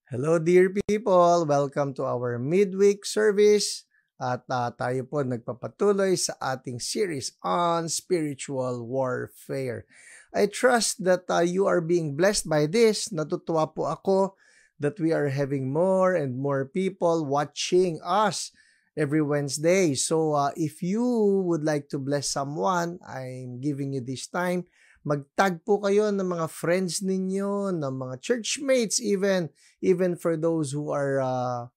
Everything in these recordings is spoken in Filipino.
Hello dear people! Welcome to our midweek service at tayo po nagpapatuloy sa ating series on spiritual warfare. I trust that you are being blessed by this. Natutuwa po ako that we are having more and more people watching us every Wednesday. So if you would like to bless someone, I'm giving you this time. Magtag po kayo ng mga friends ninyo, ng mga churchmates, even for those who are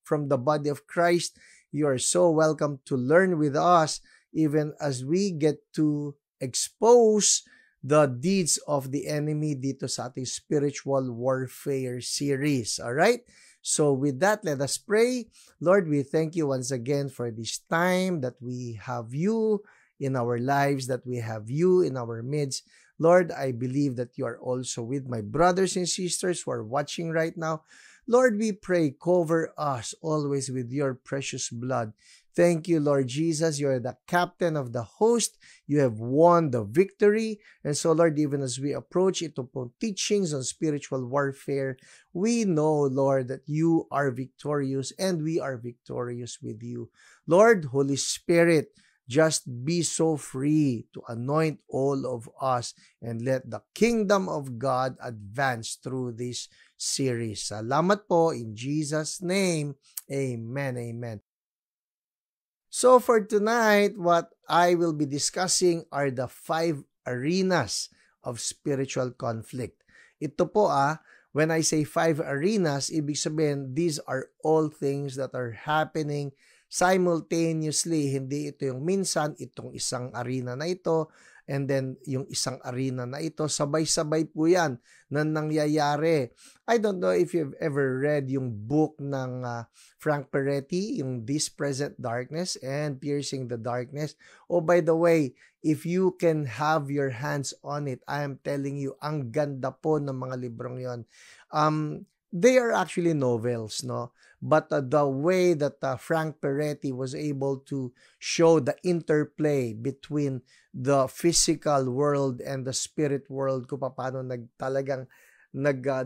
from the body of Christ. You are so welcome to learn with us, even as we get to expose the deeds of the enemy dito sa ating spiritual warfare series. All right? So with that, let us pray. Lord, we thank you once again for this time that we have you in our lives, that we have you in our midst. Lord, I believe that you are also with my brothers and sisters who are watching right now. Lord, we pray, cover us always with your precious blood. Thank you, Lord Jesus. You are the captain of the host. You have won the victory. And so, Lord, even as we approach ito pong teachings on spiritual warfare, we know, Lord, that you are victorious and we are victorious with you. Lord, Holy Spirit, just be so free to anoint all of us and let the kingdom of God advance through this series. Salamat po in Jesus' name. Amen. Amen. So for tonight, what I will be discussing are the 5 arenas of spiritual conflict. Ito po when I say 5 arenas, ibig sabihin, these are all things that are happening simultaneously. Hindi ito yung minsan, itong isang arena na ito, and then yung isang arena na ito, sabay-sabay po yan na nangyayari. I don't know if you've ever read yung book ng Frank Peretti, yung This Present Darkness and Piercing the Darkness. Oh, by the way, if you can have your hands on it, I am telling you, ang ganda po ng mga librong yon. They are actually novels, no? But the way that Frank Peretti was able to show the interplay between the physical world and the spirit world, kung paano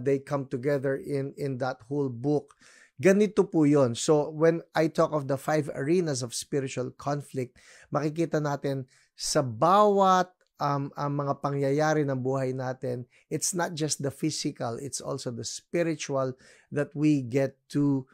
they come together in that whole book. Ganito po yon. So when I talk of the 5 arenas of spiritual conflict, makikita natin sa bawat ang mga pangyayari ng buhay natin, it's not just the physical, it's also the spiritual that we get to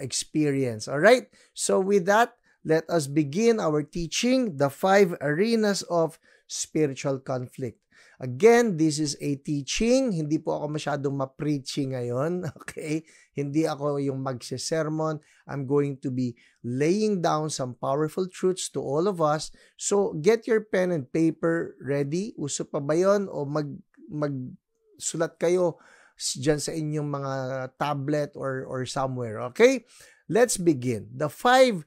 experience. All right? So with that, let us begin our teaching, the 5 arenas of spiritual conflict. Again, this is a teaching. Hindi po ako masyadong ma-preaching ngayon. Okay? Hindi ako yung magse-sermon. I'm going to be laying down some powerful truths to all of us. So, get your pen and paper ready. Uso pa ba yun? O magsulat kayo dyan sa inyong mga tablet or somewhere. Okay? Let's begin. The 5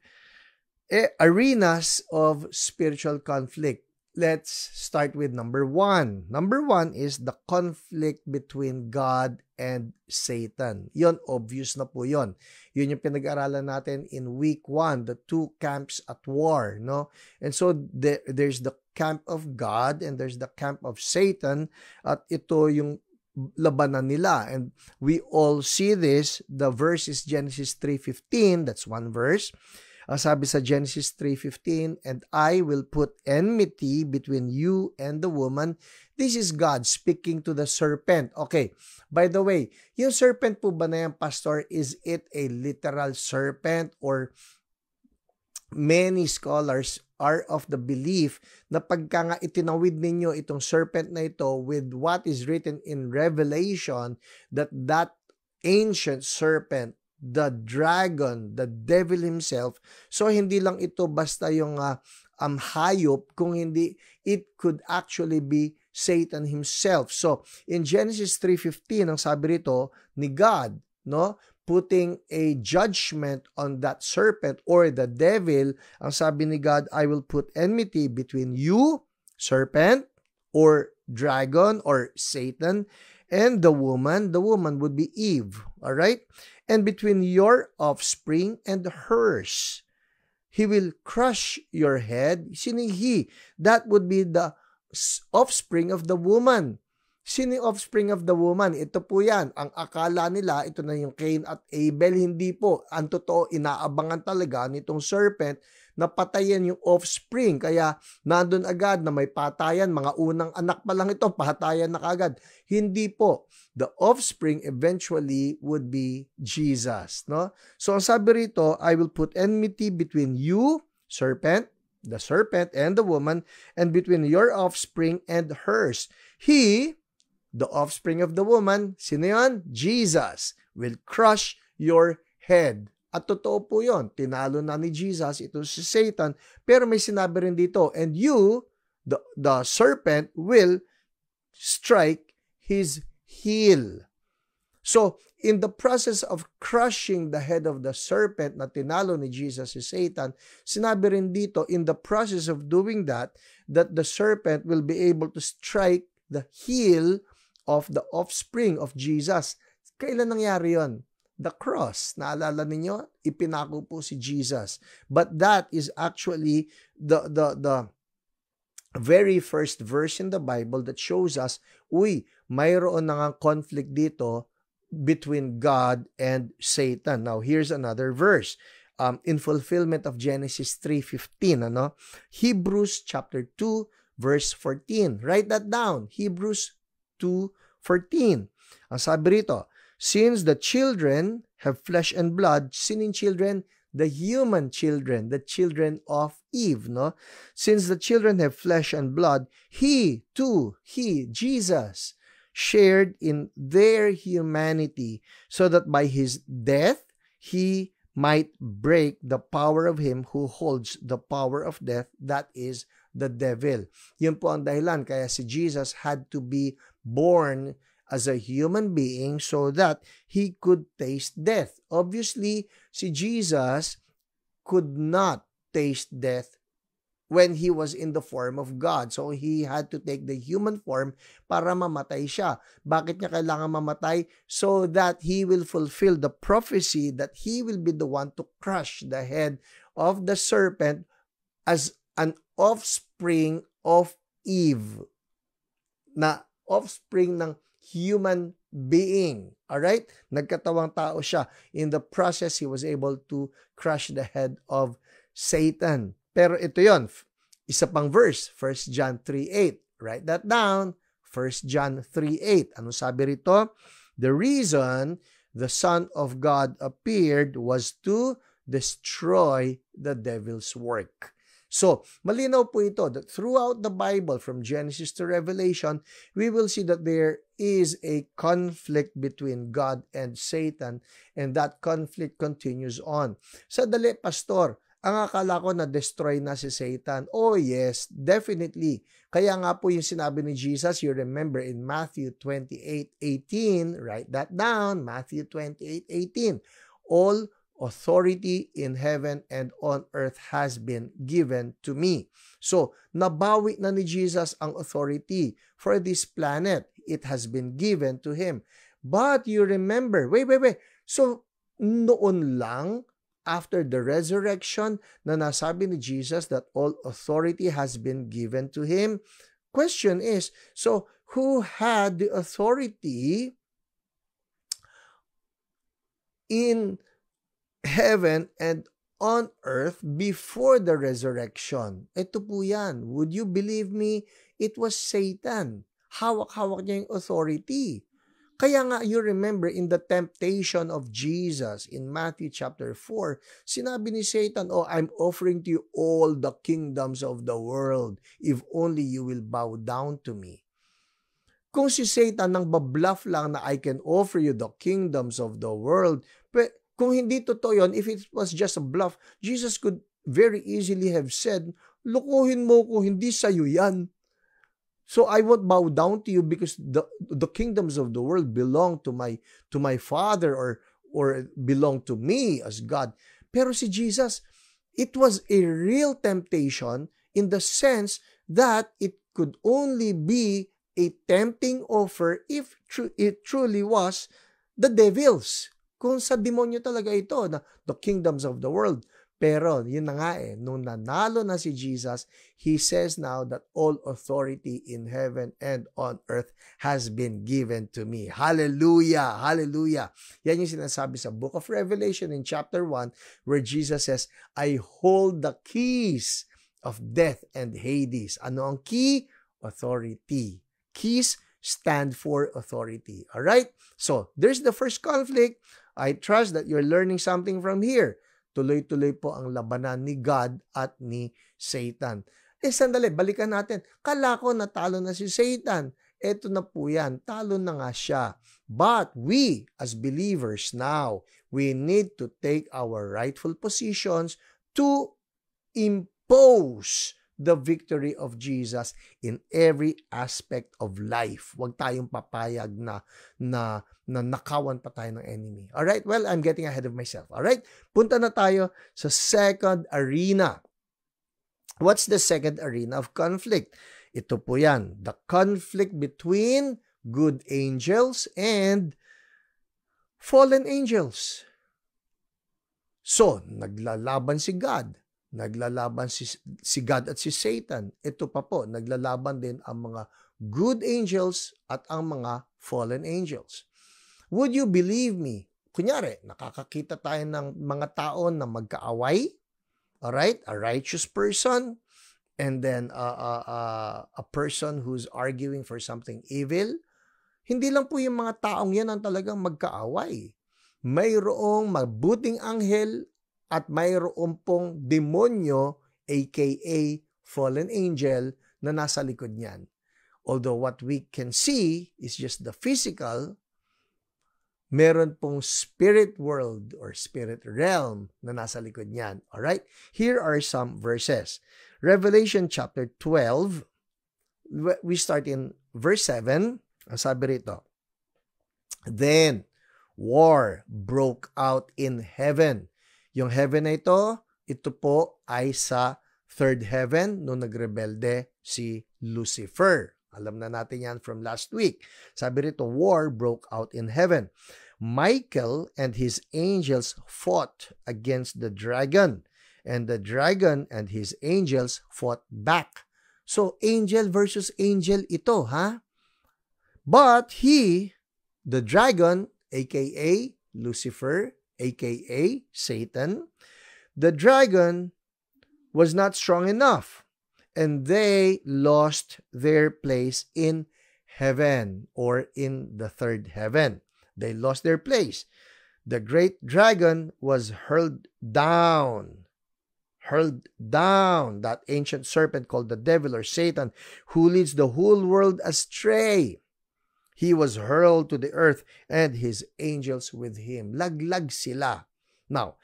arenas of spiritual conflict. Let's start with number 1. Number 1 is the conflict between God and Satan. Yon, obvious na po yon. Yun yung pinag-aralan natin in week 1, the 2 camps at war, no? And so there's the camp of God and there's the camp of Satan, at ito yung labanan nila. And we all see this. The verse is Genesis 3:15. That's one verse. Sabi sa Genesis 3:15, and I will put enmity between you and the woman. This is God speaking to the serpent. Okay, by the way, yung serpent po ba na yan, Pastor, is it a literal serpent, or many scholars are of the belief na pagka nga itinawid ninyo itong serpent na ito with what is written in Revelation, that ancient serpent, the dragon, the devil himself. So hindi lang ito basta yung hayop, kung hindi, it could actually be Satan himself. So in Genesis 3:15, ang sabi rito ni God, no, putting a judgment on that serpent or the devil, ang sabi ni God, I will put enmity between you, serpent, or dragon, or Satan, and the woman. The woman would be Eve, all right? And between your offspring and hers, he will crush your head. Sino he? That would be the offspring of the woman. Sino yung offspring of the woman? Ito po yan. Ang akala nila, ito na yung Cain at Abel. Hindi po. Ang totoo, inaabangan talaga nitong serpent na patayin yung offspring. Kaya nandun agad na may patayan. Mga unang anak pa lang ito, patayan na kaagad. Hindi po. The offspring eventually would be Jesus. No? So ang sabi rito, I will put enmity between you, serpent, the serpent and the woman, and between your offspring and hers. He, the offspring of the woman, sino yun? Jesus will crush your head. At totoo po yun. Tinalo na ni Jesus, ito si Satan. Pero may sinabi rin dito, and you, the serpent, will strike his heel. So, in the process of crushing the head of the serpent na tinalo ni Jesus si Satan, sinabi rin dito, in the process of doing that the serpent will be able to strike the heel of the offspring of Jesus. Kailan nangyari yon? The cross. Naalala ninyo? Ipinako po si Jesus. But that is actually the very first verse in the Bible that shows us, mayroon na nga conflict dito between God and Satan. Now, here's another verse. In fulfillment of Genesis 3:15, Hebrews chapter 2, verse 14. Write that down. Hebrews 2:14. Ang sabi rito, since the children have flesh and blood, sinin children? The human children, the children of Eve, no? Since the children have flesh and blood, he, Jesus, shared in their humanity, so that by his death, he might break the power of him who holds the power of death, that is the devil. Yun po ang dahilan kaya si Jesus had to be born as a human being so that he could taste death. Obviously, si Jesus could not taste death when he was in the form of God. So, he had to take the human form para mamatay siya. Bakit niya kailangan mamatay? So that he will fulfill the prophecy that he will be the one to crush the head of the serpent as an offspring of Eve. Na offspring ng human being. Alright? Nagkatawang tao siya. In the process, he was able to crush the head of Satan. Pero ito yon, isa pang verse, 1 John 3:8. Write that down, 1 John 3:8. Ano sabi rito? The reason the Son of God appeared was to destroy the devil's work. So, malinaw po ito that throughout the Bible, from Genesis to Revelation, we will see that there is a conflict between God and Satan, and that conflict continues on. Sa dali, Pastor, ang akala ko na-destroy na si Satan. Oh yes, definitely. Kaya nga po yung sinabi ni Jesus, you remember in Matthew 28:18, write that down, Matthew 28:18, all authority in heaven and on earth has been given to me. So, nabawi na ni Jesus ang authority for this planet. It has been given to him. But you remember, wait. So, noon lang, after the resurrection, na nasabi ni Jesus that all authority has been given to him. Question is, so who had the authority in heaven and on earth before the resurrection? Ito po yan. Would you believe me? It was Satan. Hawak-hawak niya yung authority. Kaya nga, you remember in the temptation of Jesus in Matthew chapter 4, sinabi ni Satan, I'm offering to you all the kingdoms of the world if only you will bow down to me. Kung si Satan nang babluff lang na I can offer you the kingdoms of the world, kung hindi totoo yun, if it was just a bluff, Jesus could very easily have said, lukuhin mo ko, hindi sa'yo yan. So I won't bow down to you because the kingdoms of the world belong to my Father or belong to me as God. Pero si Jesus, it was a real temptation in the sense that it could only be a tempting offer if it truly was the devil's. Kung sa demonyo talaga ito, na the kingdoms of the world Pero, yun na nga nung nanalo na si Jesus, He says now that all authority in heaven and on earth has been given to me. Hallelujah! Hallelujah! Yan yung sinasabi sa Book of Revelation in chapter 1 where Jesus says, I hold the keys of death and Hades. Ano ang key? Authority. Keys stand for authority. Alright? So, there's the first conflict. I trust that you're learning something from here. Tuloy-tuloy po ang labanan ni God at ni Satan. Sandali, balikan natin. Kala ko natalo na si Satan. Eto na po yan. Talo na nga siya. But we, as believers now, we need to take our rightful positions to impose the victory of Jesus in every aspect of life. Huwag tayong papayag na nakawan pa tayo ng enemy. Alright? Well, I'm getting ahead of myself. Alright? Punta na tayo sa second arena. What's the second arena of conflict? Ito po yan. The conflict between good angels and fallen angels. So, naglalaban si God. Naglalaban si God at si Satan. Ito pa po, naglalaban din ang mga good angels at ang mga fallen angels. Would you believe me? Kunyari, nakakakita tayo ng mga tao na magkaaway. Alright? A righteous person and then a person who's arguing for something evil. Hindi lang po yung mga taong yan ang talagang magkaaway. Mayroong mabuting anghel at mayroon pong demonyo, aka fallen angel, na nasa likod niyan. Although what we can see is just the physical, meron pong spirit world or spirit realm na nasa likod niyan. Alright? Here are some verses. Revelation chapter 12, we start in verse 7. Ang sabi rito, Then war broke out in heaven. Yung heaven na ito po ay sa third heaven nung nagrebelde si Lucifer. Alam na natin yan from last week. Sabi rito, war broke out in heaven. Michael and his angels fought against the dragon, and the dragon and his angels fought back. So, angel versus angel ito, ha? But he, the dragon, aka Lucifer, aka Satan, the dragon was not strong enough, and they lost their place in heaven or in the third heaven. They lost their place. The great dragon was hurled down, that ancient serpent called the devil or Satan, who leads the whole world astray. He was hurled to the earth and his angels with him. Laglag sila. Now,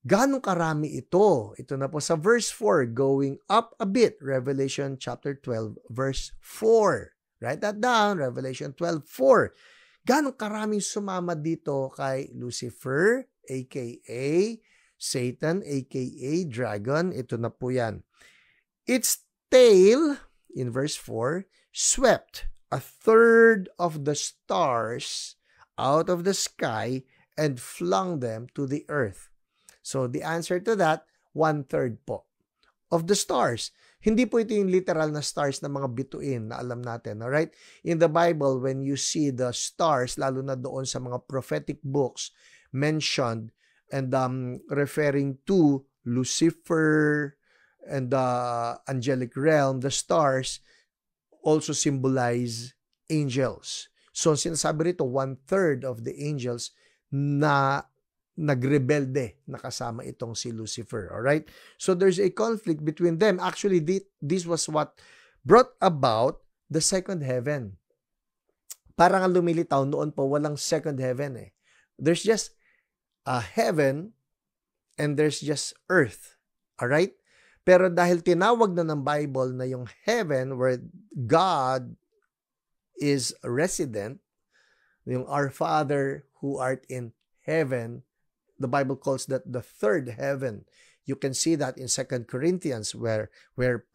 gaano karami ito? Ito na po sa verse 4, going up a bit. Revelation chapter 12, verse 4. Write that down, Revelation 12:4. Gaano karaming sumama dito kay Lucifer, aka Satan, aka Dragon? Ito na po yan. Its tail, in verse 4, swept a third of the stars out of the sky and flung them to the earth. So the answer to that, 1/3 po of the stars. Hindi po ito yung literal na stars na mga bituin na alam natin, alright? In the Bible, when you see the stars, lalo na doon sa mga prophetic books mentioned and referring to Lucifer and the angelic realm, the stars also symbolize angels. So, sinasabi rito, 1/3 of the angels na nagrebelde na kasama itong si Lucifer. Alright? So, there's a conflict between them. Actually, this was what brought about the second heaven. Parang ang lumilitaw noon po, walang second heaven eh. There's just a heaven and there's just earth. Alright? Pero dahil tinawag na ng Bible na yung heaven where God is resident, yung Our Father who art in heaven, the Bible calls that the third heaven. You can see that in 2 Corinthians where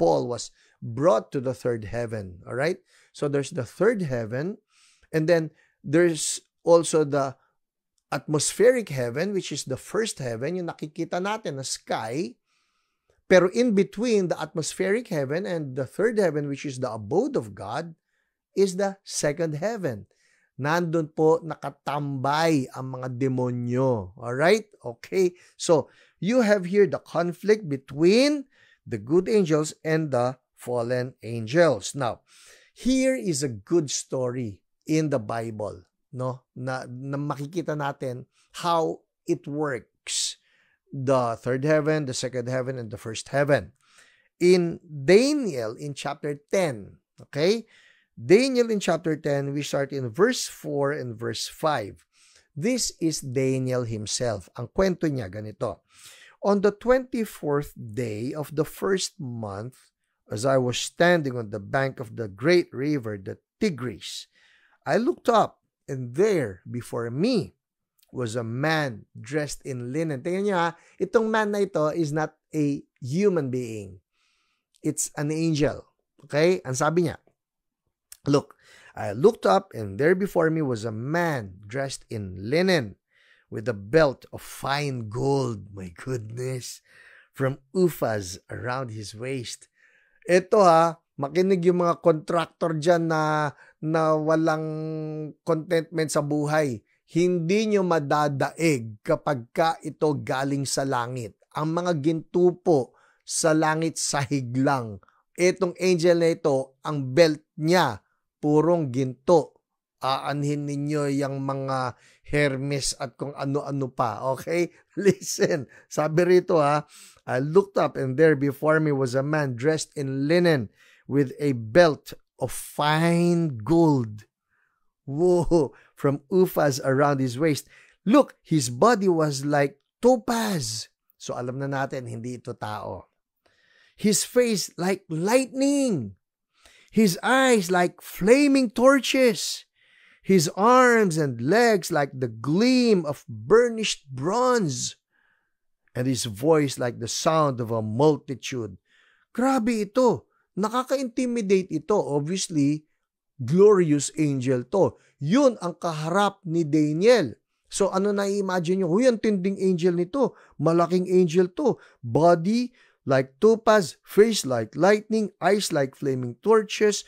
Paul was brought to the third heaven. All right? So there's the third heaven, and then there's also the atmospheric heaven, which is the first heaven, yung nakikita natin na sky. Pero in between the atmospheric heaven and the third heaven, which is the abode of God, is the second heaven. Nandun po nakatambay ang mga demonyo. Alright? Okay. So, you have here the conflict between the good angels and the fallen angels. Now, here is a good story in the Bible, no? Na makikita natin how it works. The third heaven, the second heaven, and the first heaven. In Daniel, in chapter 10, okay? Daniel in chapter 10, we start in verse 4 and verse 5. This is Daniel himself. Ang kwento niya ganito. On the 24th day of the first month, as I was standing on the bank of the great river, the Tigris, I looked up, and there before me was a man dressed in linen. Tingnan niyo ha, itong man na ito is not a human being. It's an angel. Okay? Ang sabi niya, look, I looked up, and there before me was a man dressed in linen with a belt of fine gold. My goodness. From Uphaz around his waist. Ito ha, makinig yung mga contractor dyan na walang contentment sa buhay. Hindi nyo madadaig kapag ka ito galing sa langit. Ang mga ginto po sa langit sahig lang. Itong angel na ito, ang belt niya, purong ginto. Aanhin ninyo yung mga Hermes at kung ano-ano pa. Okay? Listen. Sabi rito ha, I looked up, and there before me was a man dressed in linen with a belt of fine gold. Whoa! From Uphaz around his waist. Look, his body was like topaz. So alam na natin, hindi ito tao. His face like lightning. His eyes like flaming torches. His arms and legs like the gleam of burnished bronze. And his voice like the sound of a multitude. Grabe ito. Nakaka-intimidate ito. Obviously, glorious angel to. Yun ang kaharap ni Daniel. So ano na-imagine nyo? Huy, ang tinding angel nito. Malaking angel to. Body like topaz, face like lightning, eyes like flaming torches,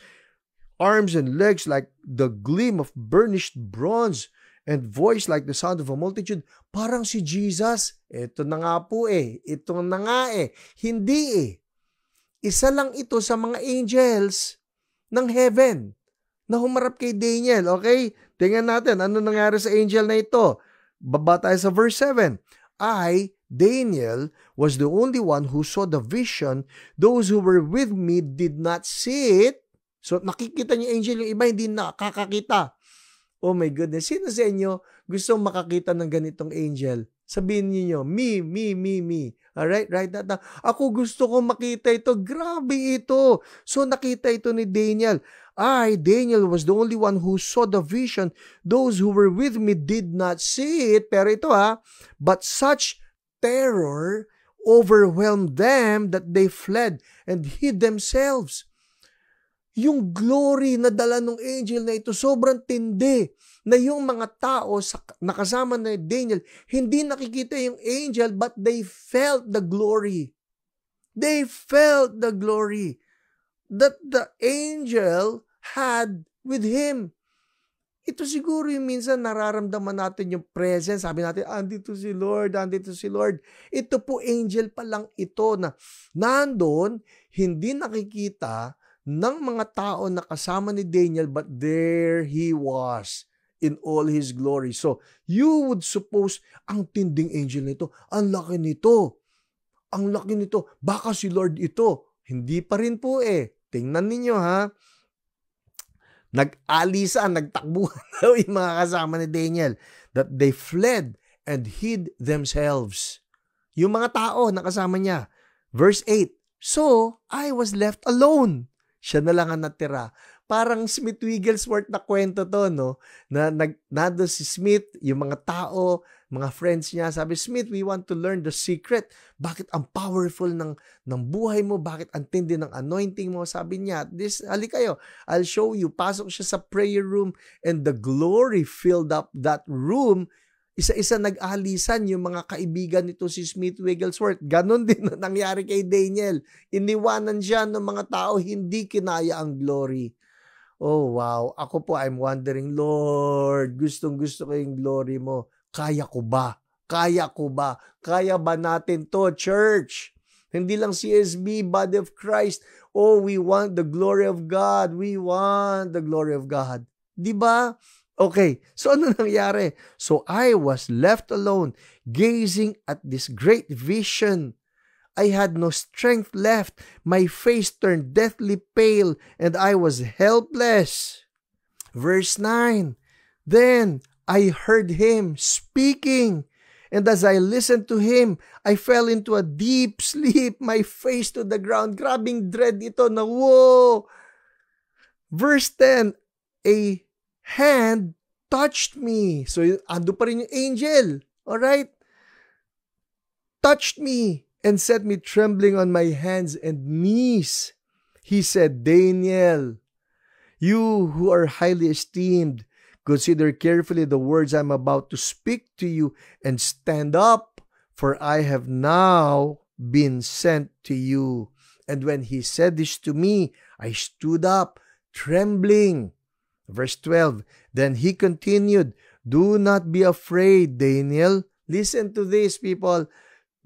arms and legs like the gleam of burnished bronze, and voice like the sound of a multitude. Parang si Jesus. Ito na nga po eh. Ito na nga eh. Hindi eh. Isa lang ito sa mga angels ng heaven na humarap kay Daniel. Okay? Tingnan natin ano nangyari sa angel na ito. Baba tayo sa verse 7. I, Daniel, was the only one who saw the vision. Those who were with me did not see it. So nakikita niyo angel, yung iba hindi nakakakita. Oh my goodness. Sino sa inyo gusto makakita ng ganitong angel? Sabihin niyo, me. Alright? Write that down. Ako gusto ko makita ito. Grabe ito. So nakita ito ni Daniel. I, Daniel, was the only one who saw the vision. Those who were with me did not see it. Pero ito but such terror overwhelmed them that they fled and hid themselves. Yung glory na dala ng angel na ito, sobrang tindi na yung mga tao nakasama na Daniel, hindi nakikita yung angel but they felt the glory. They felt the glory that the angel had with him. Ito siguro yung minsan nararamdaman natin yung presence. Sabi natin, andito si Lord, andito si Lord. Ito po angel pa lang ito na nandoon, hindi nakikita ng mga tao na kasama ni Daniel, but there he was in all his glory. So, you would suppose, ang tinding angel nito, ang laki nito. Ang laki nito. Baka si Lord ito. Hindi pa rin po eh. Tingnan ninyo ha. Nag-alisan, nagtakbuhan daw yung mga kasama ni Daniel, that they fled and hid themselves. Yung mga tao na kasama niya. Verse 8, so I was left alone. Siya na lang ang natira. Parang Smith Wigglesworth na kwento to, no? Nado si Smith, yung mga tao, mga friends niya, sabi, Smith, we want to learn the secret. Bakit ang powerful ng buhay mo? Bakit ang tindi ng anointing mo? Sabi niya, hali kayo, I'll show you. Pasok siya sa prayer room and the glory filled up that room. Isa-isa nag-alisan yung mga kaibigan nito si Smith Wigglesworth. Ganon din ang nangyari kay Daniel. Iniwanan siya ng mga tao, hindi kinaya ang glory. Oh wow, ako po I'm wondering, Lord, gustong-gusto ko yung glory mo. Kaya ko ba? Kaya ko ba? Kaya ba natin to, church? Hindi lang CSB, Body of Christ. Oh, we want the glory of God. We want the glory of God. Di ba? Okay, so ano nangyari? So I was left alone, gazing at this great vision. I had no strength left. My face turned deathly pale, and I was helpless. Verse 9. Then I heard him speaking, and as I listened to him, I fell into a deep sleep, my face to the ground. Grabing dread ito na, whoa! Verse 10, a hand touched me. So, ando pa rin yung angel. Alright? Touched me and set me trembling on my hands and knees. He said, Daniel, you who are highly esteemed, consider carefully the words I'm about to speak to you and stand up, for I have now been sent to you. And when he said this to me, I stood up, trembling. Verse 12, then he continued, do not be afraid, Daniel. Listen to this, people.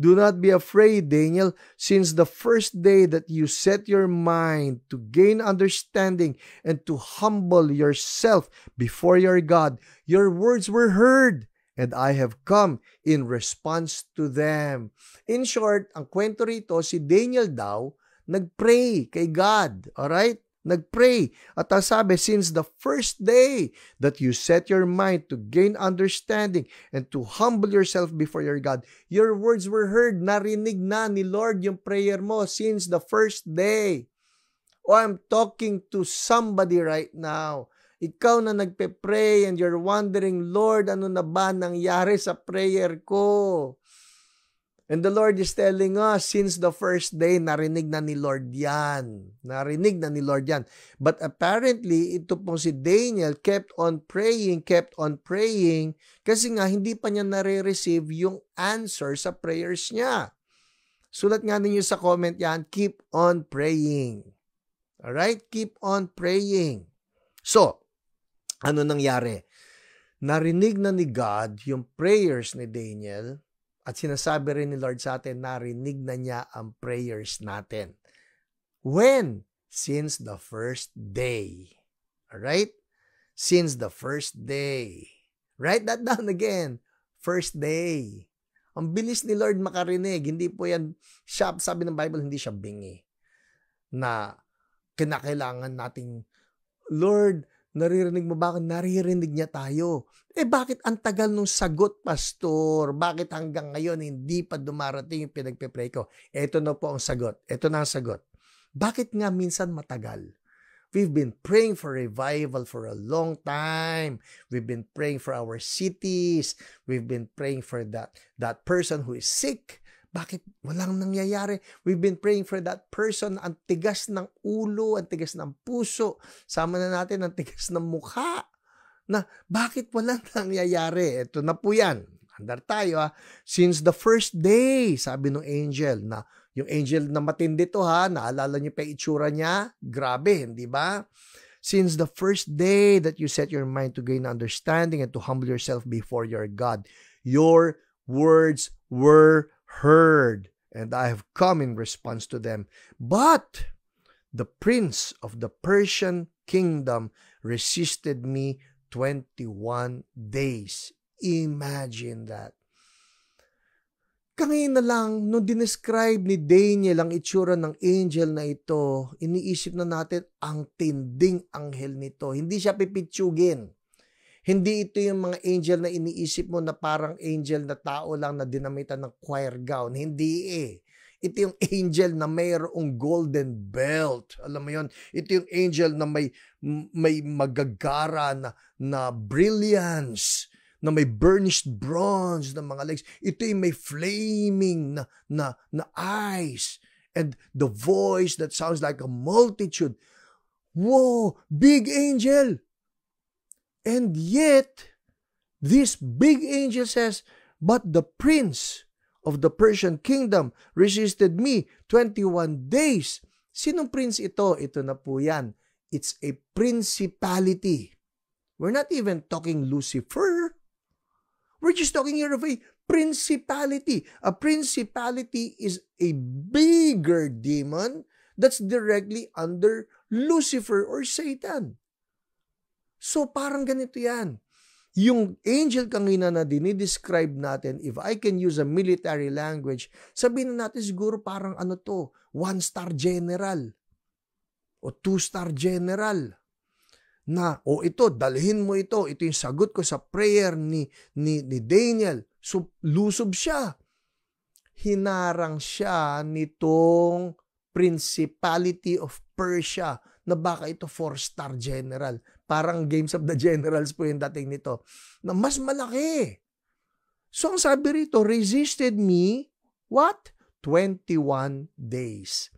Do not be afraid, Daniel, since the first day that you set your mind to gain understanding and to humble yourself before your God, your words were heard, and I have come in response to them. In short, ang kwento rito, si Daniel daw, nagpray kay God, alright? Nagpray. At ang sabi, since the first day that you set your mind to gain understanding and to humble yourself before your God, your words were heard. Narinig na ni Lord yung prayer mo since the first day. Oh, I'm talking to somebody right now. Ikaw na nagpe-pray and you're wondering, Lord, ano na ba nangyari sa prayer ko? And the Lord is telling us, since the first day, narinig na ni Lord yan. Narinig na ni Lord yan. But apparently, ito pong si Daniel kept on praying, kasi nga hindi pa niya nare-receive yung answer sa prayers niya. Sulat nga ninyo sa comment yan, keep on praying. Alright? Keep on praying. So, ano nangyari? Narinig na ni God yung prayers ni Daniel, at sinasabi rin ni Lord sa atin, narinig na niya ang prayers natin. When? Since the first day. Alright? Since the first day. Write that down again. First day. Ang bilis ni Lord makarinig. Hindi po yan, sabi ng Bible, hindi siya bingi. Na kinakailangan nating, Lord, naririnig mo ba? Naririnig niya tayo. Bakit ang tagal nung sagot, Pastor? Bakit hanggang ngayon hindi pa dumarating yung pinagpe-pray ko? Ito na po ang sagot. Ito na ang sagot. Bakit nga minsan matagal? We've been praying for revival for a long time. We've been praying for our cities. We've been praying for that person who is sick. Bakit walang nangyayari? We've been praying for that person. Ang tigas ng ulo, ang tigas ng puso. Sama na natin ang tigas ng mukha. Na bakit walang nangyayari? Ito na po yan. Andar tayo ha. Since the first day, sabi ng angel, na yung angel na matindi to ha, naalala niyo pa itsura niya? Grabe, hindi ba? Since the first day that you set your mind to gain understanding and to humble yourself before your God, your words were heard, and I have come in response to them. But the prince of the Persian kingdom resisted me 21 days. Imagine that. Kanina lang, nung dinescribe ni Daniel ang itsura ng angel na ito, iniisip na natin ang tinding anghel nito. Hindi siya pipitsugin. Hindi ito yung mga angel na iniisip mo na parang angel na tao lang na dinamitan ng choir gown. Hindi Ito yung angel na mayroong golden belt. Alam mo yun? Ito yung angel na may magagara na brilliance, na may burnished bronze na mga legs. Ito yung may flaming na eyes. And the voice that sounds like a multitude. Whoa! Big angel! And yet, this big angel says, but the prince of the Persian kingdom resisted me 21 days. Sinong prince ito? Ito na po yan. It's a principality. We're not even talking Lucifer. We're just talking here of a principality. A principality is a bigger demon that's directly under Lucifer or Satan. So parang ganito yan. Yung angel kanina na dinidescribe natin, if I can use a military language, sabihin na natin siguro parang ano to, 1-star general o 2-star general. Na, ito, dalhin mo ito. Ito yung sagot ko sa prayer ni Daniel. So, lusob siya. Hinarang siya nitong Principality of Persia na baka ito 4-star general. Parang Games of the Generals po yung dating nito. Na mas malaki. So, ang sabi rito, resisted me, what? 21 days.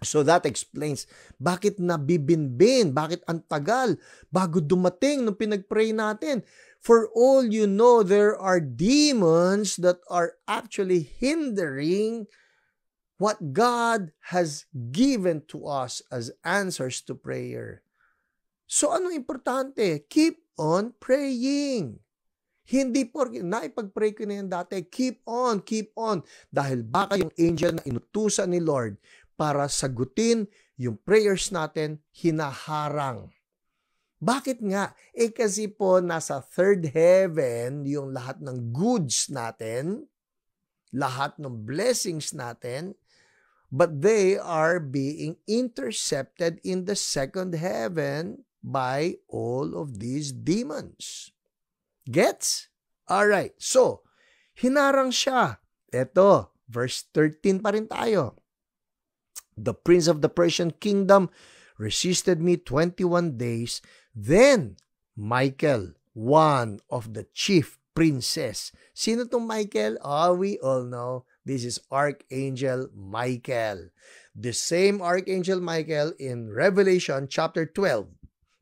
So that explains bakit nabibinbin, bakit ang tagal bago dumating nung pinag-pray natin. For all you know, there are demons that are actually hindering what God has given to us as answers to prayer. So ano importante? Keep on praying. Hindi porke naipag-pray ko na yan dati, keep on. Dahil baka yung angel na inutusan ni Lord para sagutin yung prayers natin, hinaharang. Bakit nga? Kasi po nasa third heaven yung lahat ng goods natin, lahat ng blessings natin, but they are being intercepted in the second heaven by all of these demons. Gets? Alright, so, hinarang siya. Eto, verse 13 pa rin tayo. The prince of the Persian kingdom resisted me 21 days. Then, Michael, one of the chief princes. Sino tong Michael? We all know. This is Archangel Michael. The same Archangel Michael in Revelation chapter 12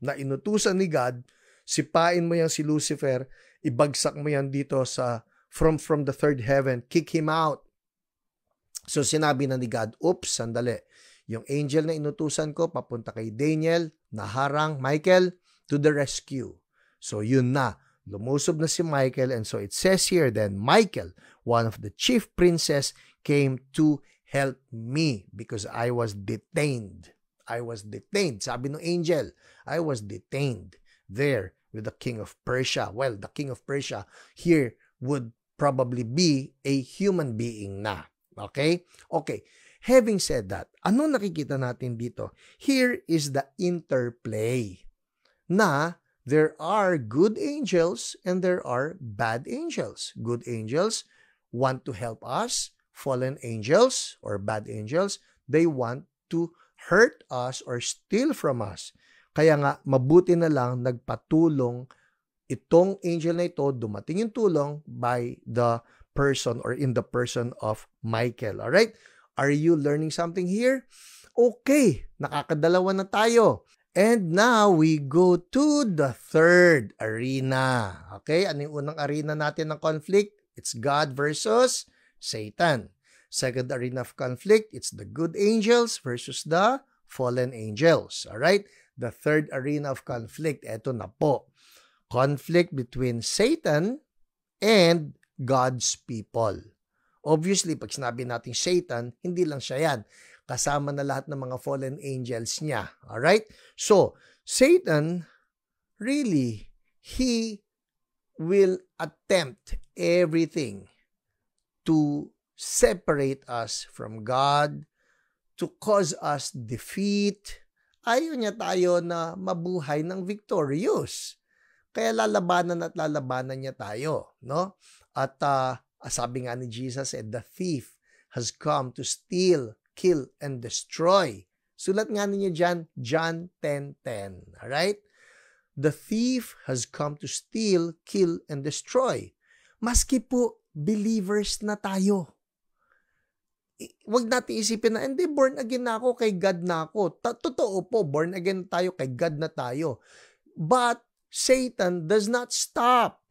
na inutusan ni God, sipain mo yan si Lucifer, ibagsak mo yan dito sa from the third heaven, kick him out. So sinabi na ni God, oops, sandali. Yung angel na inutusan ko, papunta kay Daniel, naharang Michael to the rescue. So yun na, lumusob na si Michael, and so it says here, then Michael, one of the chief princes, came to help me because I was detained. Sabi ng angel, I was detained there with the king of Persia. Well, the king of Persia here would probably be a human being na. Okay? Okay. Having said that, ano nakikita natin dito? Here is the interplay na there are good angels and there are bad angels. Good angels want to help us. Fallen angels or bad angels, they want to hurt us or steal from us. Kaya nga, mabuti na lang nagpatulong itong angel na ito, dumating yung tulong by the person or in the person of Michael. Alright? Are you learning something here? Okay, nakakadalawa na tayo. And now, we go to the third arena. Okay, ano yung unang arena natin ng conflict? It's God versus Satan. Second arena of conflict, it's the good angels versus the fallen angels. Alright? The third arena of conflict, eto na po. Conflict between Satan and God's people. Obviously, pag sinabi natin Satan, hindi lang siya yan. Kasama na lahat ng mga fallen angels niya. Alright? So, Satan, really, he will attempt everything to separate us from God, to cause us defeat. Ayaw niya tayo na mabuhay ng victorious. Kaya lalabanan at lalabanan niya tayo, no? At sabi nga ni Jesus, the thief has come to steal, kill, and destroy. Sulat nga ninyo dyan, John 10:10. Alright? The thief has come to steal, kill, and destroy. Maski po, believers na tayo. Huwag natin isipin na, hindi, born again na ako, kay God na ako. Totoo po, born again tayo, kay God na tayo. But, Satan does not stop.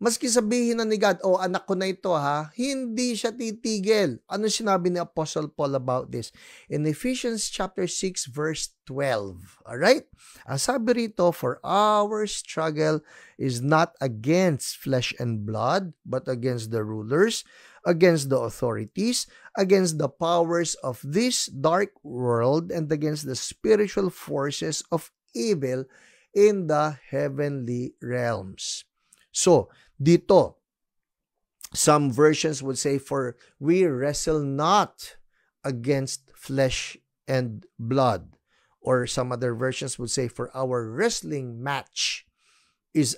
Maski sabihin na ni God, oh anak ko na ito ha, hindi siya titigil. Ano sinabi ni Apostle Paul about this? In Ephesians chapter 6 verse 12. Alright? Ang sabi rito, for our struggle is not against flesh and blood, but against the rulers, against the authorities, against the powers of this dark world, and against the spiritual forces of evil in the heavenly realms. So, dito, some versions would say, for we wrestle not against flesh and blood. Or some other versions would say, for our wrestling match is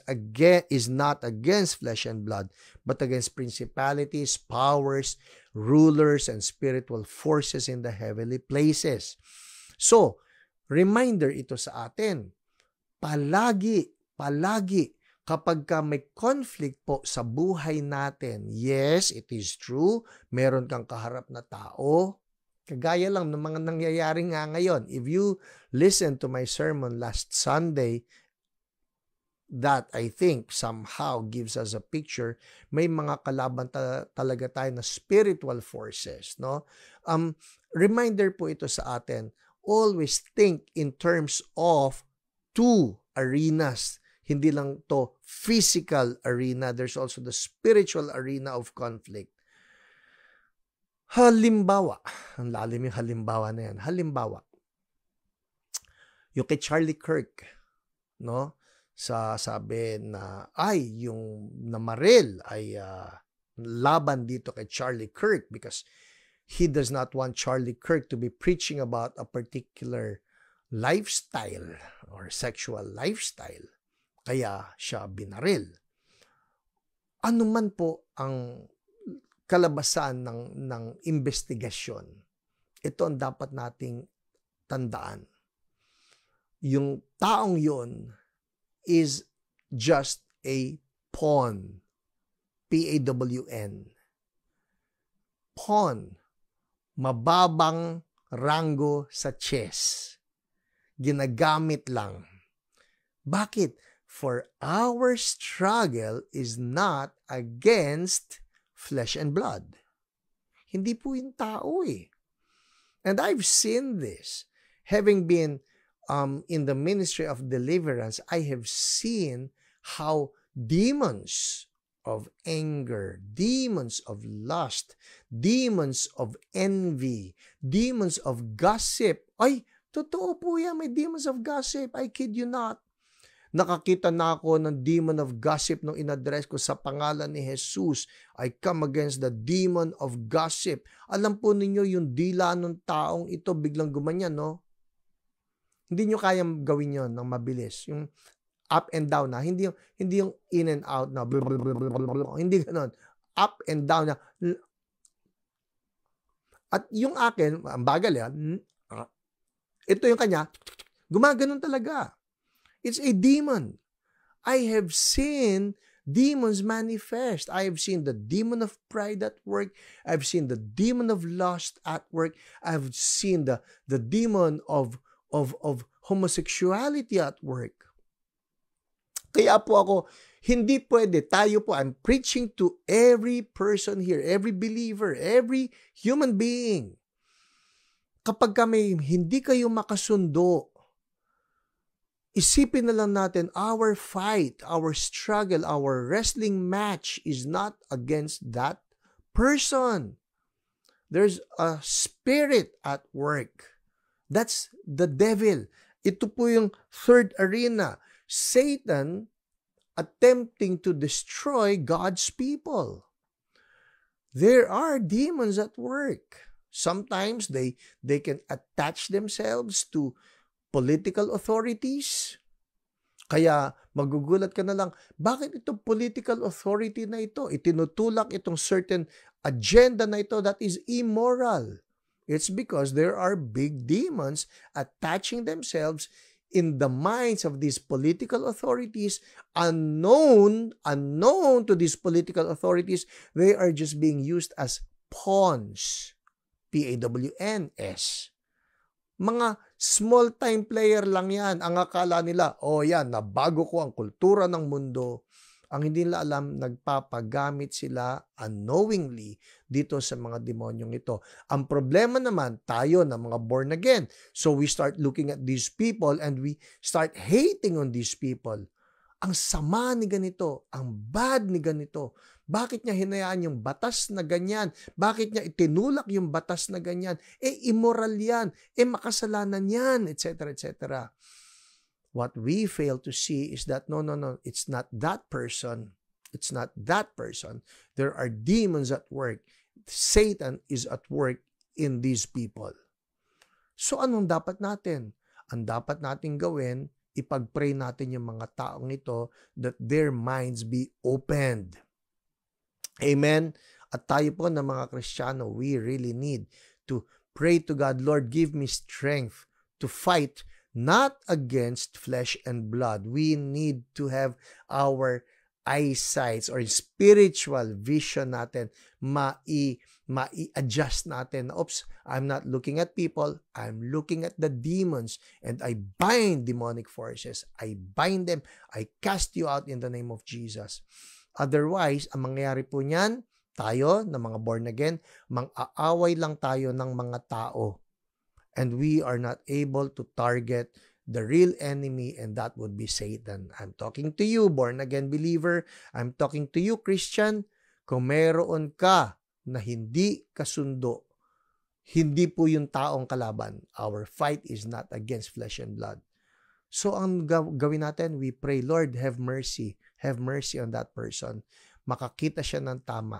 not against flesh and blood, but against principalities, powers, rulers, and spiritual forces in the heavenly places. So, reminder ito sa atin, palagi, kapag may conflict po sa buhay natin, yes, it is true, meron kang kaharap na tao, kagaya lang ng mga nangyayari nga ngayon. If you listen to my sermon last Sunday, that I think somehow gives us a picture, may mga kalaban talaga tayo na spiritual forces, no? Reminder po ito sa atin, always think in terms of two arenas. Hindi lang to physical arena, there's also the spiritual arena of conflict. Halimbawa, ang lalim yung halimbawa na yan. Halimbawa, yung kay Charlie Kirk, no? Sabi na, yung namaril ay laban dito kay Charlie Kirk because he does not want Charlie Kirk to be preaching about a particular lifestyle or sexual lifestyle. Kaya siya binaril. Ano man po ang kalabasan ng investigasyon, ito ang dapat nating tandaan. Yung taong yun is just a pawn. P-A-W-N. Pawn. Mababang rango sa chess. Ginagamit lang. Bakit? For our struggle is not against flesh and blood. Hindi po yung tao eh. And I've seen this. Having been in the ministry of deliverance, I have seen how demons of anger, demons of lust, demons of envy, demons of gossip. Ay, totoo po yan, may demons of gossip. I kid you not. Nakakita na ako ng demon of gossip nung in-address ko sa pangalan ni Jesus. I come against the demon of gossip. Alam po ninyo yung dila ng taong ito biglang gumanyan, no? Hindi nyo kayang gawin yon ng mabilis. Yung up and down na. Hindi yung in and out na. Hindi ganon. Up and down na. At yung akin, ang bagal yan, ito yung kanya, gumaganon talaga. It's a demon. I have seen demons manifest. I have seen the demon of pride at work. I've seen the demon of lust at work. I've seen the demon of homosexuality at work. Kaya po ako, hindi pwede. Tayo po, I'm preaching to every person here, every believer, every human being. Kapag hindi kayo makasundo, isipin na lang natin, our fight, our struggle, our wrestling match is not against that person. There's a spirit at work. That's the devil. Ito po yung third arena. Satan attempting to destroy God's people. There are demons at work. Sometimes they can attach themselves to political authorities. Kaya magugulat ka na lang, bakit itong political authority na ito, itinutulak itong certain agenda na ito that is immoral? It's because there are big demons attaching themselves in the minds of these political authorities, unknown to these political authorities. They are just being used as pawns. P-A-W-N-S. Mga small-time player lang yan. Ang akala nila, yan, nabago ko ang kultura ng mundo. Ang hindi nila alam, nagpapagamit sila unknowingly dito sa mga demonyong ito. Ang problema naman, tayo na mga born again. So we start looking at these people and we start hating on these people. Ang sama ni ganito, ang bad ni ganito. Bakit niya hinayaan yung batas na ganyan? Bakit niya itinulak yung batas na ganyan? Immoral yan. Makasalanan yan, etc., etc. What we fail to see is that, no, it's not that person. It's not that person. There are demons at work. Satan is at work in these people. So anong dapat natin? Ang dapat natin gawin, ipag-pray natin yung mga taong ito that their minds be opened. Amen? At tayo po na mga Kristiyano, we really need to pray to God, Lord, give me strength to fight not against flesh and blood. We need to have our eyesight or spiritual vision natin ma-adjust natin. Oops, I'm not looking at people, I'm looking at the demons and I bind demonic forces. I bind them. I cast you out in the name of Jesus. Otherwise, ang mangyayari po niyan, tayo na mga born again, mang-aaway lang tayo ng mga tao. And we are not able to target the real enemy, and that would be Satan. I'm talking to you, born again believer. I'm talking to you, Christian. Kung meron ka na hindi kasundo, hindi po yung taong kalaban. Our fight is not against flesh and blood. So ang gawin natin, we pray, Lord, have mercy. Have mercy on that person. Makakita siya ng tama.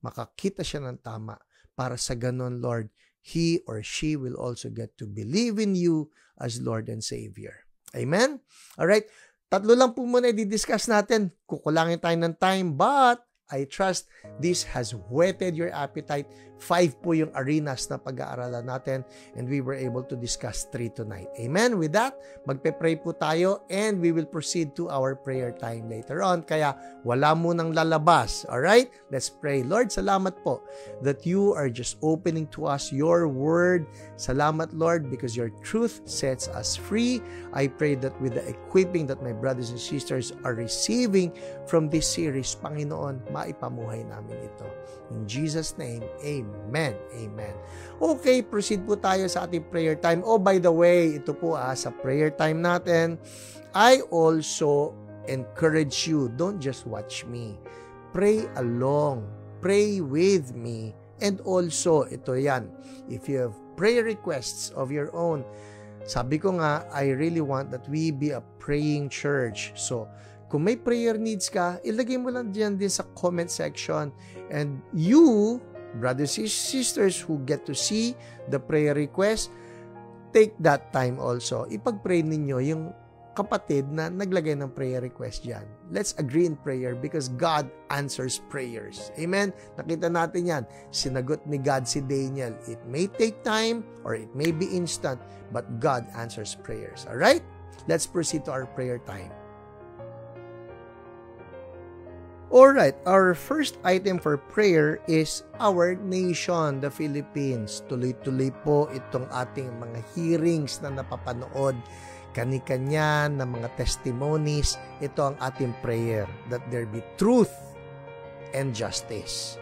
Makakita siya ng tama. Para sa ganon, Lord, he or she will also get to believe in you as Lord and Savior. Amen? Alright, 3 lang po muna i-discuss natin. Kukulangin tayo ng time, but I trust this has whetted your appetite. 5 po yung arenas na pag-aaralan natin and we were able to discuss 3 tonight. Amen? With that, magpe-pray po tayo and we will proceed to our prayer time later on. Kaya wala munang lalabas. Alright? Let's pray. Lord, salamat po that you are just opening to us your word. Salamat, Lord, because your truth sets us free. I pray that with the equipping that my brothers and sisters are receiving from this series, Panginoon, maipamuhay namin ito. In Jesus' name, Amen. Amen. Okay, proceed po tayo sa ating prayer time. Oh, by the way, ito po sa prayer time natin, I also encourage you, don't just watch me. Pray along. Pray with me. And also, ito yan, if you have prayer requests of your own, sabi ko nga, I really want that we be a praying church. So, kung may prayer needs ka, ilagay mo lang dyan din sa comment section. And you, brothers and sisters who get to see the prayer request, take that time also. Ipag-pray ninyo yung kapatid na naglagay ng prayer request dyan. Let's agree in prayer because God answers prayers. Amen? Nakita natin yan. Sinagot ni God si Daniel. It may take time or it may be instant, but God answers prayers. Alright? Let's proceed to our prayer time. Alright, our first item for prayer is our nation, the Philippines. Tuloy-tuloy po itong ating mga hearings na napapanood, kani-kanya na mga testimonies. Ito ang ating prayer, that there be truth and justice.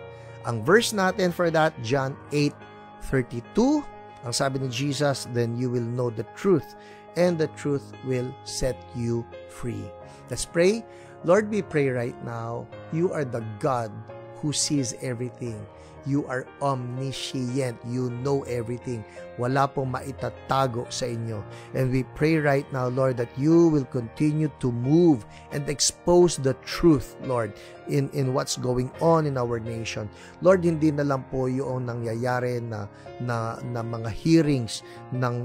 Ang verse natin for that, John 8:32, ang sabi ni Jesus, then you will know the truth, and the truth will set you free. Let's pray. Lord, we pray right now, you are the God who sees everything. You are omniscient. You know everything. Wala pong maitatago sa inyo. And we pray right now, Lord, that you will continue to move and expose the truth, Lord, in what's going on in our nation. Lord, hindi na lang po yung nangyayari na mga hearings ng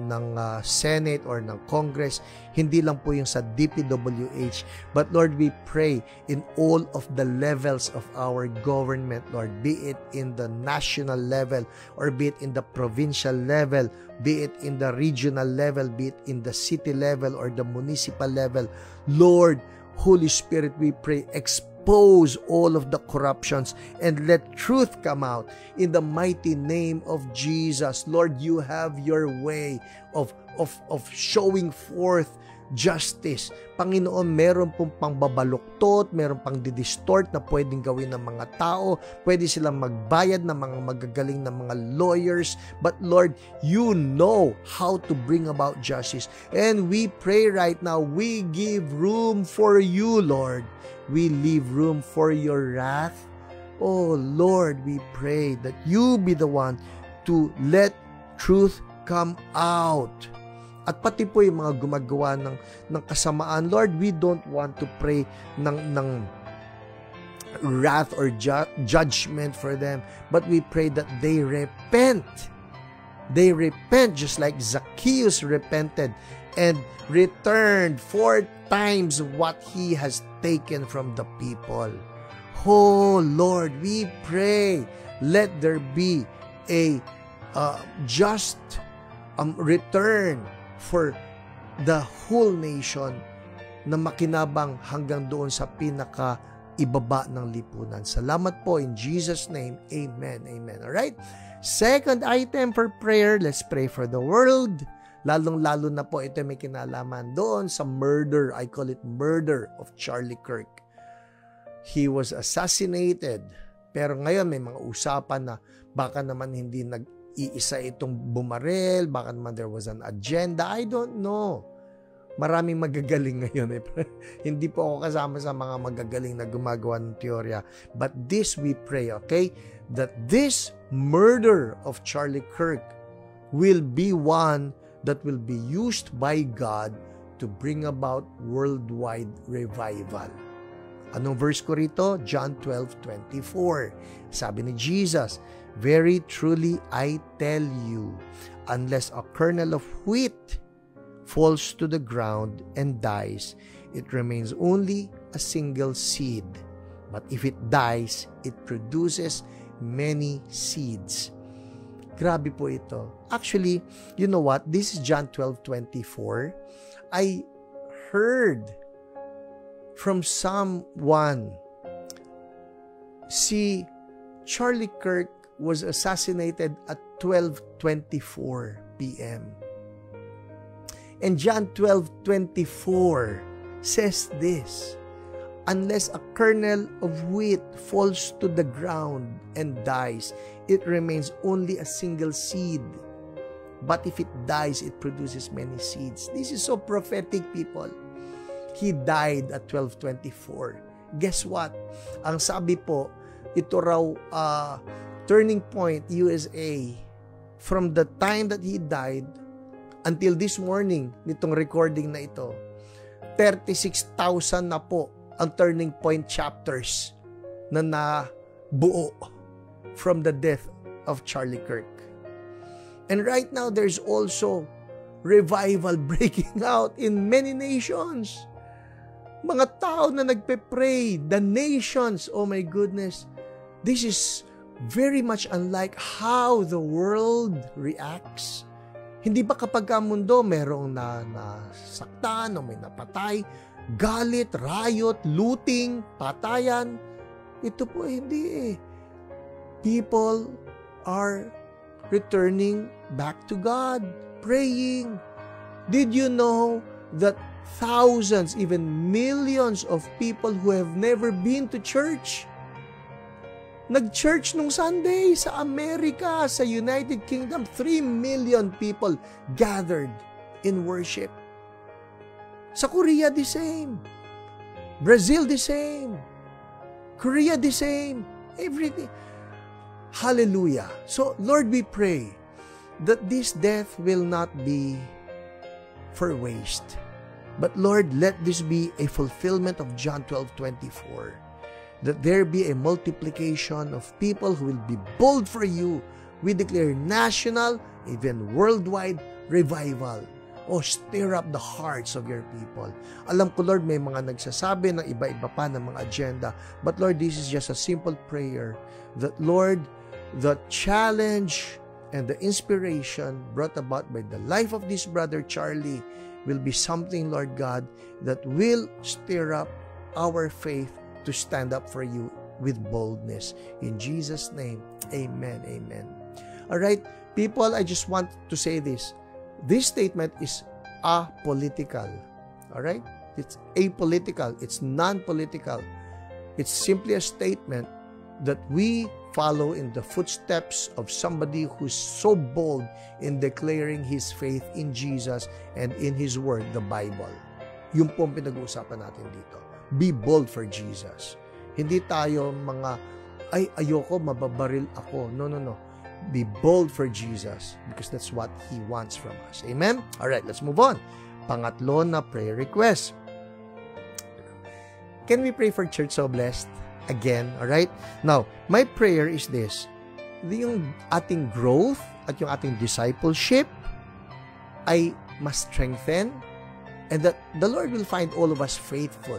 Senate or ng Congress. Hindi lang po yung sa DPWH. But Lord, we pray in all of the levels of our government, Lord, be it in the national level or be it in the provincial level, be it in the regional level, be it in the city level or the municipal level. Lord, Holy Spirit, we pray, expose expose all of the corruptions and let truth come out in the mighty name of Jesus. Lord, you have your way of showing forth justice. Panginoon, meron pong pangbabaluktot, meron pang didistort na pwedeng gawin ng mga tao, pwede silang magbayad ng mga magagaling na mga lawyers, but Lord, you know how to bring about justice. And we pray right now, we give room for you, Lord. We leave room for your wrath. Oh Lord, we pray that you be the one to let truth come out. At pati po yung mga gumagawa ng kasamaan, Lord, we don't want to pray ng wrath or judgment for them, but we pray that they repent. They repent just like Zacchaeus repented and returned 4 times what he has taken from the people. Oh Lord, we pray, let there be a just return for the whole nation na makinabang hanggang doon sa pinaka-ibaba ng lipunan. Salamat po in Jesus' name. Amen. Amen. Alright? Second item for prayer, let's pray for the world. Lalong-lalo na po ito may kinalaman doon sa murder, I call it murder of Charlie Kirk. He was assassinated. Pero ngayon may mga usapan na baka naman hindi iisa itong bumarel, baka naman there was an agenda, I don't know. Maraming magagaling ngayon. Hindi po ako kasama sa mga magagaling na gumagawa ng teorya. But this we pray, okay? That this murder of Charlie Kirk will be one that will be used by God to bring about worldwide revival. Anong verse ko rito? John 12:24. Sabi ni Jesus, very truly I tell you, unless a kernel of wheat falls to the ground and dies, it remains only a single seed. But if it dies, it produces many seeds. Grabe po ito. Actually, you know what? This is John 12:24. I heard from someone, si Charlie Kirk was assassinated at 12:24 p.m. And John 12:24 says this, unless a kernel of wheat falls to the ground and dies, it remains only a single seed. But if it dies, it produces many seeds. This is so prophetic, people. He died at 12:24. Guess what? Ang sabi po, ito raw turning point USA from the time that he died until this morning nitong recording na ito, 36,000 na po ang turning point chapters na nabuo from the death of Charlie Kirk. And right now there's also revival breaking out in many nations. Mga tao na nagpe-pray, the nations, oh my goodness. This is very much unlike how the world reacts. Hindi ba kapag ang mundo merong nasaktan o may napatay, galit, riot, looting, patayan? Ito po hindi eh. People are returning back to God, praying. Did you know that thousands, even millions of people who have never been to church nag-church nung Sunday sa Amerika, sa United Kingdom, 3 million people gathered in worship. Sa Korea, the same. Brazil, the same. Korea, the same. Everything. Hallelujah. So, Lord, we pray that this death will not be for waste. But Lord, let this be a fulfillment of John 12:24. That there be a multiplication of people who will be bold for you. We declare national, even worldwide revival. O stir up the hearts of your people. Alam ko, Lord, may mga nagsasabi ng iba-iba pa ng mga agenda. But Lord, this is just a simple prayer that, Lord, the challenge and the inspiration brought about by the life of this brother Charlie will be something, Lord God, that will stir up our faith to stand up for you with boldness. In Jesus' name, amen, amen. All right, people, I just want to say this. This statement is apolitical. All right? It's apolitical. It's non-political. It's simply a statement that we follow in the footsteps of somebody who's so bold in declaring his faith in Jesus and in His Word, the Bible. Yung po ang pinag-uusapan natin dito. Be bold for Jesus. Hindi tayo mga, ay, ayoko, mababaril ako. No, no, no. Be bold for Jesus because that's what He wants from us. Amen? Alright, let's move on. Pangatlo na prayer request. Can we pray for Church So Blessed? Again, alright? Now, my prayer is this. Yung ating growth at yung ating discipleship ay mas strengthen and that the Lord will find all of us faithful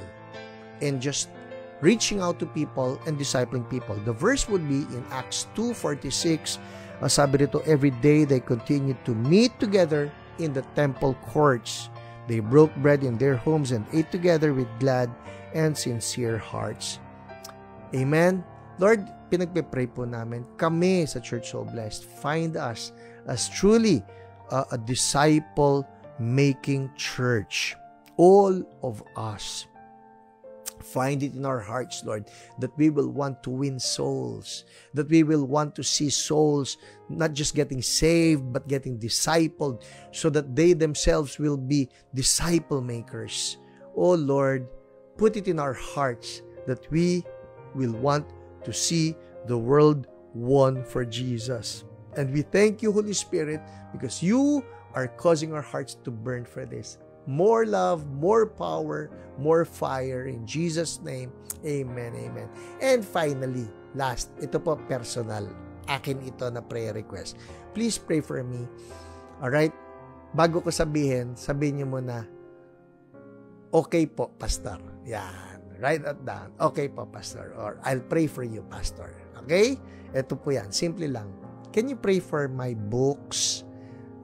in just reaching out to people and discipling people. The verse would be in Acts 2:46. Sabi rito, every day they continued to meet together in the temple courts. They broke bread in their homes and ate together with glad and sincere hearts. Amen. Lord, pinagpe-pray po namin, kami sa Church So Blessed, find us as truly a disciple-making church. All of us. Find it in our hearts, Lord, that we will want to win souls, that we will want to see souls not just getting saved, but getting discipled, so that they themselves will be disciple makers. Oh Lord, put it in our hearts that we will want to see the world won for Jesus. And we thank you, Holy Spirit, because you are causing our hearts to burn for this. More love, more power, more fire. In Jesus' name, amen, amen. And finally, last, ito po personal. Akin ito na prayer request. Please pray for me. Alright? Bago ko sabihin niyo muna, okay po, Pastor. Yan. Write that down. Okay po, Pastor. Or I'll pray for you, Pastor. Okay? Ito po yan. Simple lang. Can you pray for my books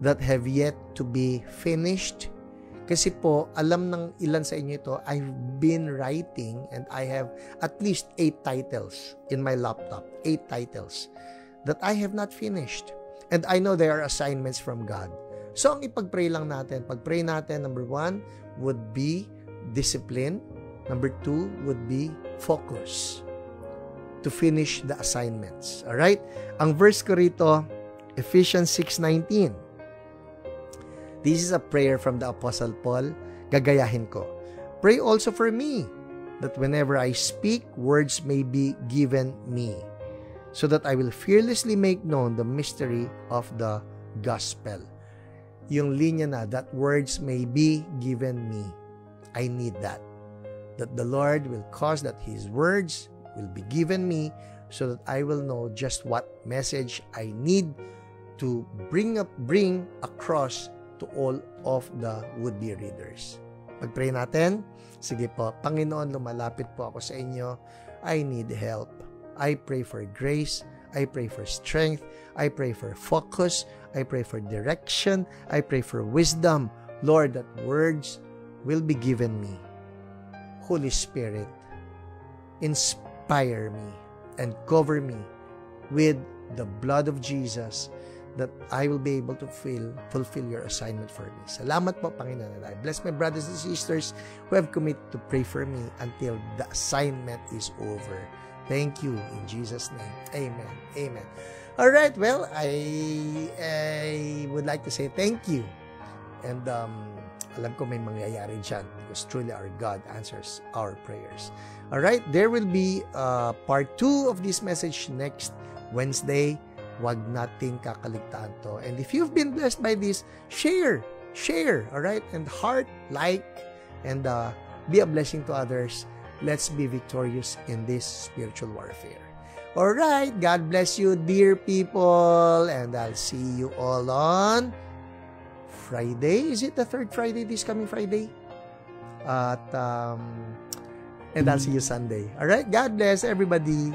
that have yet to be finished? Kasi po, alam ng ilan sa inyo ito, I've been writing and I have at least 8 titles in my laptop. 8 titles that I have not finished. And I know they are assignments from God. So, ang ipag-pray lang natin, pag-pray natin, number 1 would be discipline. Number 2 would be focus to finish the assignments. Alright? Ang verse ko rito, Ephesians 6:19. This is a prayer from the Apostle Paul. Gagayahin ko. Pray also for me, that whenever I speak, words may be given me, so that I will fearlessly make known the mystery of the gospel. Yung linya na, that words may be given me. I need that. That the Lord will cause that His words will be given me, so that I will know just what message I need to bring across to all of the would-be readers. Pag-pray natin. Sige po, Panginoon, lumalapit po ako sa inyo. I need help. I pray for grace. I pray for strength. I pray for focus. I pray for direction. I pray for wisdom. Lord, that words will be given me. Holy Spirit, inspire me and cover me with the blood of Jesus, that I will be able to fulfill your assignment for me. Salamat po, Panginoon. I bless my brothers and sisters who have committed to pray for me until the assignment is over. Thank you in Jesus' name. Amen. Amen. All right. Well, I would like to say thank you. And alam ko may mangyayari dyan because truly our God answers our prayers. All right. There will be part 2 of this message next Wednesday. Wag nating kakaligtaan to. And if you've been blessed by this, share, all right? And heart, like, and be a blessing to others. Let's be victorious in this spiritual warfare. All right, God bless you, dear people, and I'll see you all on Friday. Is it the 3rd Friday, this coming Friday? And I'll see you Sunday. All right, God bless everybody.